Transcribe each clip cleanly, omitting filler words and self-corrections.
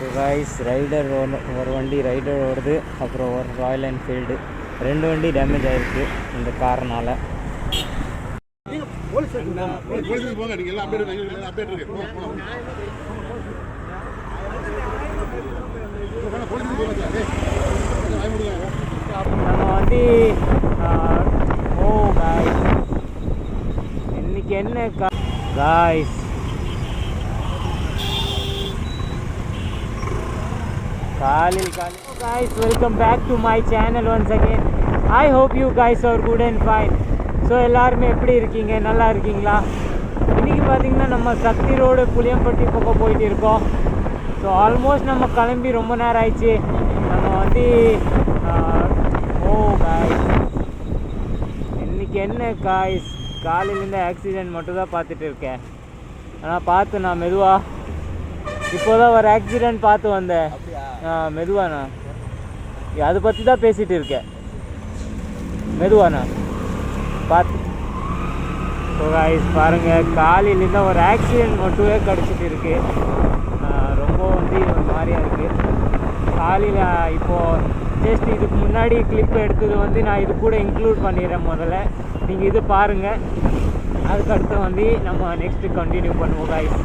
So guys rider ஒரு வண்டி rider ஓடுது, அப்புறம் ஒரு ராயல் என்ஃபீல்டு, ரெண்டு வண்டி டேமேஜ் ஆகிருக்கு இந்த காரனால். நம்ம வந்து ஓ காய்ஸ் இன்னைக்கு என்ன guys guys, welcome back to my channel once again. I hope you guys are good and fine. So எல்லாருமே எப்படி இருக்கீங்க? நல்லா இருக்கீங்களா? இன்றைக்கி பார்த்திங்கன்னா நம்ம சக்தி ரோடு புளியம்பட்டி பக்கம் போயிட்டு இருக்கோம். ஸோ ஆல்மோஸ்ட் நம்ம கிளம்பி ரொம்ப நேரம் ஆயிடுச்சு. நம்ம வந்து காய்ஸ் இன்றைக்கி என்ன காய்ஸ் காலையிலேருந்து ஆக்சிடெண்ட் மட்டும் தான் பார்த்துட்டு இருக்கேன். ஆனால் பார்த்து நான் மெதுவாக இப்போ தான் ஒரு ஆக்சிடெண்ட் பார்த்து வந்தேன். மெதுவாண்ணா அதை பற்றி தான் பேசிகிட்டு இருக்கேன். மெதுவாண்ணா பார்த்து. ஸோ காய்ஸ் பாருங்கள், காலையிலேருந்து ஒரு ஆக்சிடெண்ட் மட்டுமே கிடச்சிட்டு இருக்கு. ரொம்ப வந்து ஒரு மாதிரியாக இருக்குது. காலையில் இப்போது ஜஸ்ட் இதுக்கு முன்னாடி கிளிப் எடுத்தது வந்து நான் இது கூட இன்க்ளூட் பண்ணிடுறேன். முதல்ல நீங்கள் இது பாருங்கள், அதுக்கடுத்து வந்து நம்ம நெக்ஸ்ட்டு கண்டினியூ பண்ணுவோம் guys.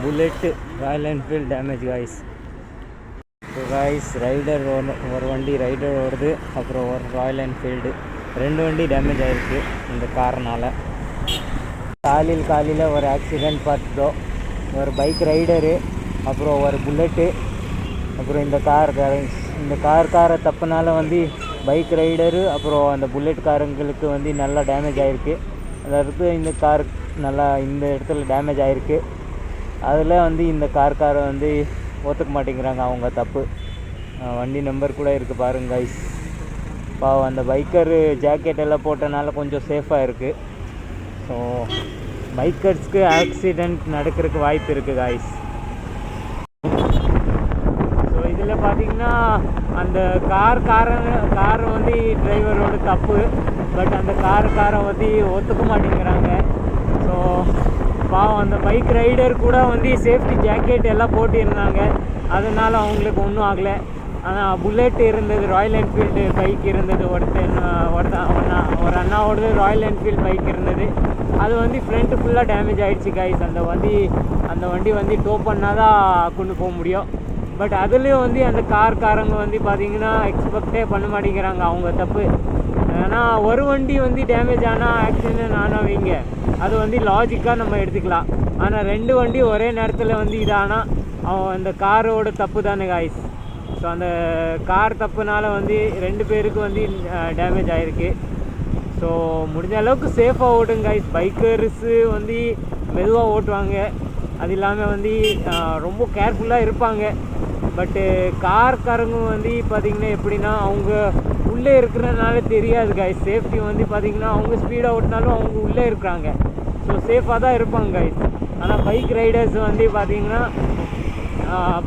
Bullet royal Enfield damage guys. So guys rider ஒரு வண்டி ரைடர் ஓடுது, அப்புறம் ஒரு ராயல் என்ஃபீல்டு, ரெண்டு வண்டி டேமேஜ் ஆகிருக்கு இந்த காரனால். காலையில் ஒரு ஆக்சிடெண்ட் பார்த்துட்டோம். ஒரு பைக் ரைடரு, அப்புறம் ஒரு புல்லெட்டு, அப்புறம் இந்த காரை தப்புனால வந்து பைக் ரைடரு அப்புறம் அந்த புல்லெட்காரங்களுக்கு வந்து நல்லா டேமேஜ் ஆகிருக்கு. அதாவது இந்த கார் நல்லா இந்த இடத்துல டேமேஜ் ஆகிருக்கு. அதில் வந்து இந்த காரை வந்து ஒத்துக்க மாட்டேங்கிறாங்க, அவங்க தப்பு. வண்டி நம்பர் கூட இருக்குது பாருங்க கைஸ். பாவம் அந்த பைக்கரு ஜாக்கெட் எல்லாம் போட்டனால கொஞ்சம் சேஃபாக இருக்குது. ஸோ பைக்கர்ஸ்க்கு ஆக்சிடெண்ட் நடக்கிறதுக்கு வாய்ப்பு இருக்குது காய்ஸ். ஸோ இதில் பார்த்திங்கன்னா அந்த கார் வந்து டிரைவரோட தப்பு. பட் அந்த காரை வந்து ஒத்துக்க மாட்டேங்கிறாங்க. ஸோ பாவம் அந்த பைக் ரைடர் கூட வந்து சேஃப்டி ஜாக்கெட் எல்லாம் போட்டிருந்தாங்க, அதனால் அவங்களுக்கு ஒன்றும் ஆகலை. ஆனால் புல்லெட் இருந்தது, ராயல் என்ஃபீல்டு பைக் இருந்தது, ஒரு அண்ணாவோடது ராயல் என்ஃபீல்டு பைக் இருந்தது. அது வந்து ஃப்ரண்ட்டு ஃபுல்லாக டேமேஜ் ஆகிடுச்சு கைஸ். அந்த வண்டி வந்து டோ பண்ணால் தான் கொண்டு போக முடியும். பட் அதுலேயும் வந்து அந்த காரங்க வந்து பார்த்திங்கன்னா எக்ஸ்பெக்டே பண்ண மாட்டேங்கிறாங்க, அவங்க தப்பு. ஏன்னா ஒரு வண்டி வந்து டேமேஜ் ஆனால் ஆக்சிடென்ட் ஆனால் வைங்க, அது வந்து லாஜிக்காக நம்ம எடுத்துக்கலாம். ஆனால் ரெண்டு வண்டி ஒரே நேரத்தில் வந்து இதானால் அந்த காரோட தப்பு தானே காய்ஸ். ஸோ அந்த கார் தப்புனால வந்து ரெண்டு பேருக்கு வந்து டேமேஜ் ஆகிருக்கு. ஸோ முடிஞ்ச அளவுக்கு சேஃபாக ஓட்டுங்க கைஸ். பைக்கர்ஸு வந்து மெதுவாக ஓட்டுவாங்க, அது இல்லாமல் வந்து ரொம்ப கேர்ஃபுல்லாக இருப்பாங்க. பட்டு காரங்க வந்து பார்த்திங்கன்னா எப்படின்னா அவங்க உள்ளே இருக்கிறனால தெரியாது கைஸ். சேஃப்டி வந்து பார்த்திங்கன்னா அவங்க ஸ்பீடாக ஓட்டினாலும் அவங்க உள்ளே இருக்கிறாங்க, ஸோ சேஃபாக தான் இருப்பாங்க கைஸ். ஆனால் பைக் ரைடர்ஸ் வந்து பார்த்திங்கன்னா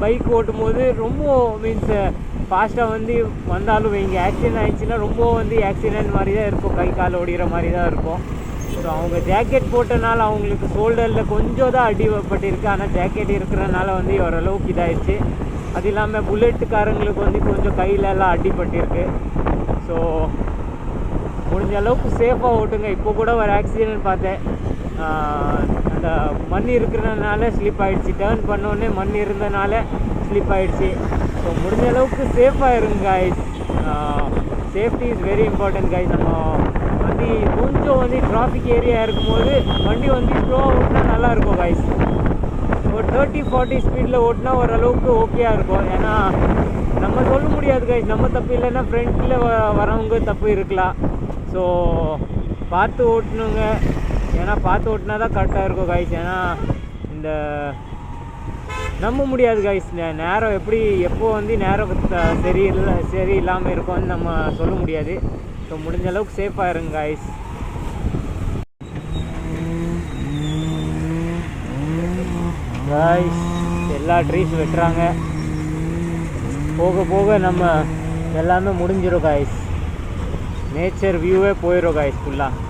பைக் ஓட்டும் போது ரொம்ப மீன்ஸ் ஃபாஸ்ட்டாக வந்து வந்தாலும் வைங்க, ஆக்சிடென்ட் ஆகிடுச்சின்னா ரொம்ப வந்து ஆக்சிடென்ட் மாதிரி தான் இருக்கும், கை கால் ஓடிகிற மாதிரி தான் இருக்கும். ஸோ அவங்க ஜாக்கெட் போட்டனால அவங்களுக்கு ஷோல்டரில் கொஞ்சம் தான் அடிபட்டிருக்கு. ஆனால் ஜாக்கெட் இருக்கிறனால வந்து ஓரளவுக்கு இதாகிடுச்சு. அது இல்லாமல் புல்லெட்டுக்காரங்களுக்கு வந்து கொஞ்சம் கையிலலாம் அடிபட்டிருக்கு. ஸோ முடிஞ்ச அளவுக்கு சேஃபாக ஓட்டுங்க. இப்போ கூட ஒரு ஆக்சிடென்ட் பார்த்தேன், அந்த மண் இருக்கிறனால ஸ்லிப் ஆகிடுச்சு. டேர்ன் பண்ணோடனே மண் இருந்தனால ஸ்லிப் ஆகிடுச்சு. ஸோ முடிஞ்ச அளவுக்கு சேஃபாக இருங்க guys. Safety is very important guys. நம்ம வந்து கொஞ்சம் வந்து டிராஃபிக் ஏரியா இருக்கும்போது வண்டி வந்து ஸ்லோவாக ஓட்டினா நல்லாயிருக்கும் கைஸ். ஒரு 30-40 ஸ்பீடில் ஓட்டினா ஓரளவுக்கு ஓகேயாக இருக்கும். ஏன்னா நம்ம சொல்ல முடியாது கைஸ், நம்ம தப்பு இல்லைன்னா ஃப்ரண்ட்டில் வரவங்க தப்பு இருக்கலாம். ஸோ பார்த்து ஓட்டணுங்க, ஏன்னா பார்த்து ஓட்டினா தான் கரெக்டாக இருக்கும் கைஸ். ஏன்னா இந்த நம்ப முடியாது கைஸ், நேரம் எப்போ வந்து நேரம் சரியில்லாமல் இருக்கும்னு நம்ம சொல்ல முடியாது. ஸோ முடிஞ்ச அளவுக்கு சேஃபாக இருங்க கைஸ். எல்லா ட்ரீஸ் வெட்டுறாங்க. போக போக நம்ம எல்லாமே முடிஞ்சிடும் காய்ஸ். நேச்சர் வியூவே போயிடும் காய்ஸ். ஃபுல்லாக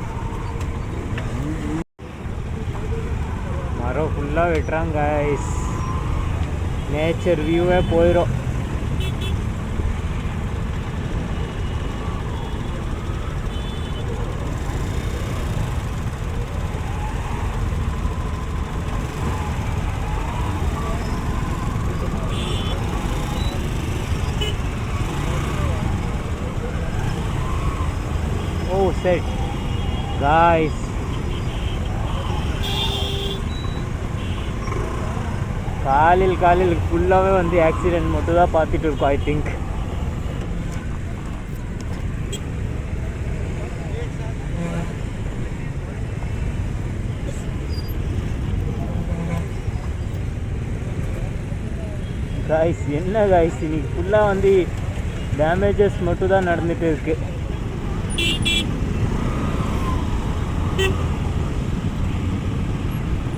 மரம் ஃபுல்லாக வெட்டுறாங்க காய்ஸ். நேச்சர் வியூவே போயிடும். Oh shit guys, காலில் ஃபுல்லாகவே வந்து ஆக்சிடென்ட் மட்டும் தான் பார்த்துட்டு இருக்கோம். ஐ திங்க் காய்ஸ் என்ன காய்ஸ் இன்னைக்கு ஃபுல்லாக வந்து டேமேஜஸ் மட்டும் தான் நடந்துகிட்டு இருக்கு.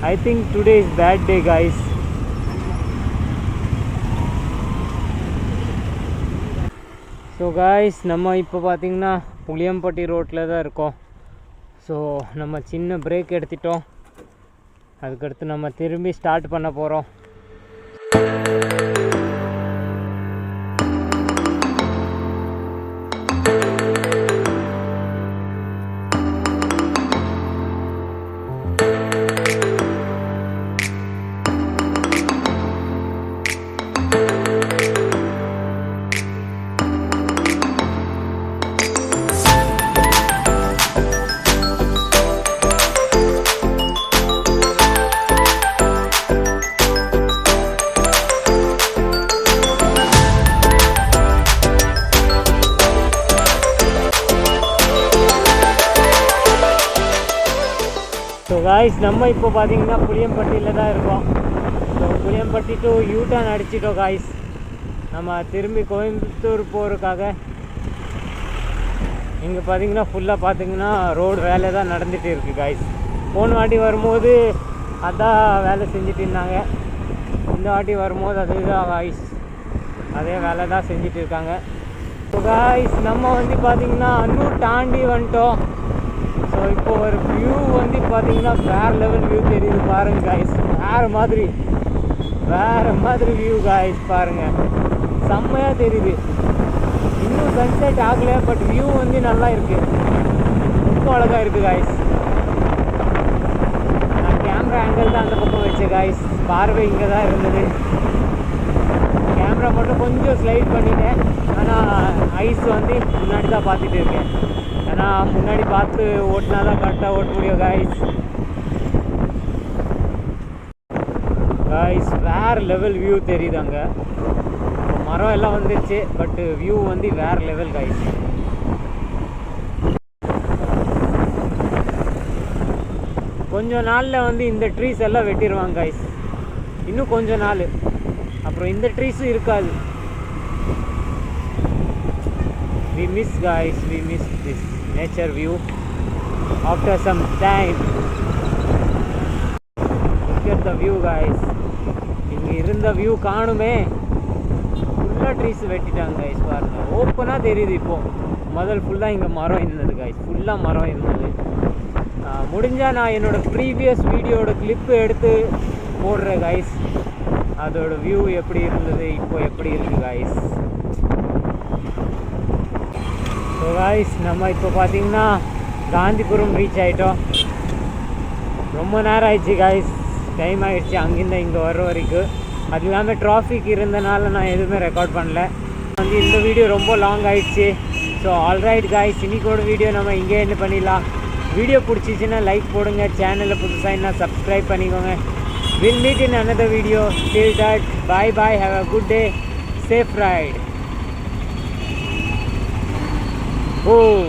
I think today is bad day guys. So guys, நம்ம இப்போ பார்த்தீங்கன்னா புளியம்பட்டி ரோட்டில் தான் இருக்கோம். ஸோ நம்ம சின்ன பிரேக் எடுத்துட்டோம். அதுக்கடுத்து நம்ம திரும்பி ஸ்டார்ட் பண்ண போகிறோம். ஸோ காய்ஸ் நம்ம இப்போ பார்த்தீங்கன்னா புளியம்பட்டியில் தான் இருக்கோம். ஸோ புளியம்பட்டி டு யூட்டர்ன் அடிச்சிட்டோம் காய்ஸ். நம்ம திரும்பி கோயம்புத்தூர் போகிறதுக்காக இங்கே பார்த்தீங்கன்னா ஃபுல்லாக பார்த்தீங்கன்னா ரோடு வேலை தான் நடந்துகிட்டு இருக்குது காய்ஸ். போன வாட்டி வரும்போது அதான் வேலை செஞ்சுட்டு இருந்தாங்க. இந்த வாட்டி வரும்போது அதுதான் காய்ஸ், அதே வேலை தான் செஞ்சுட்டு இருக்காங்க. ஸோ காய்ஸ் நம்ம வந்து பார்த்திங்கன்னா இன்னும் தாண்டி வந்துட்டோம். ஸோ இப்போ ஒரு வியூ வந்து பார்த்தீங்கன்னா வேறு லெவல் வியூ தெரியுது பாருங்கள் காய்ஸ். வேறு மாதிரி வியூ காய்ஸ் பாருங்கள், செம்மையாக தெரியுது. இன்னும் சன்செட் ஆகலை, பட் வியூ வந்து நல்லா இருக்குது, ரொம்ப அழகாக இருக்குது காய்ஸ். நான் கேமரா ஆங்கிள் தான் அந்த பக்கம் வச்சேன் காய்ஸ், பார்வை இங்கே தான் இருந்தது. கேமரா மட்டும் கொஞ்சம் ஸ்லைட் பண்ணிட்டேன். ஆனால் ஐஸ் வந்து முன்னாடி தான் பார்த்துட்டு இருக்கேன். ஏன்னா முன்னாடி பார்த்து ஓட்டினா தான் கரெக்டாக ஓட்ட முடியும் காய்ஸ். வேறு லெவல் வியூ தெரியுது அங்கே. மரம் எல்லாம் வந்துருச்சு, பட்டு வியூ வந்து வேறு லெவல் காய்ஸ். கொஞ்சம் நாளில் வந்து இந்த ட்ரீஸ் எல்லாம் வெட்டிடுவாங்க காய்ஸ். இன்னும் கொஞ்சம் நாள் அப்புறம் இந்த ட்ரீஸும் இருக்காது. we miss guys, we miss this nature view after some time. Look at the view guys. இங்கே இருந்த வியூ காணுமே, ஃபுல்லாக ட்ரீஸ் வெட்டிட்டாங்க கைஸ். பாருங்கள், ஓப்பனாக தெரியுது. இப்போது முதல் ஃபுல்லாக இங்கே மரம் இருந்தது கைஸ், ஃபுல்லாக மரம் இருந்தது. முடிஞ்சால் நான் என்னோடய ப்ரீவியஸ் வீடியோட கிளிப்பு எடுத்து போடுறேன் கைஸ். அதோட வியூ எப்படி இருந்தது, இப்போ எப்படி இருக்குது கைஸ். ஸோ காய்ஸ் நம்ம இப்போ பார்த்தீங்கன்னா காந்திபுரம் ரீச் ஆகிட்டோம். ரொம்ப நேரம் ஆயிடுச்சு காய்ஸ், டைம் ஆகிடுச்சு அங்கேருந்து இங்கே வர வரைக்கும். அது இல்லாமல் டிராஃபிக் இருந்தனால நான் எதுவுமே ரெக்கார்ட் பண்ணல. வந்து இந்த வீடியோ ரொம்ப லாங் ஆகிடுச்சு. ஸோ ஆல்ரைட் காய்ஸ், இன்னைக்கோட வீடியோ நம்ம இங்கே என்ன பண்ணிடலாம். வீடியோ பிடிச்சிச்சின்னா லைக் போடுங்க, சேனலில் புதுசாக என்ன சப்ஸ்கிரைப் பண்ணிக்கோங்க. Will meet in another video. Till that boy bye, have a good day, safe right. Boom.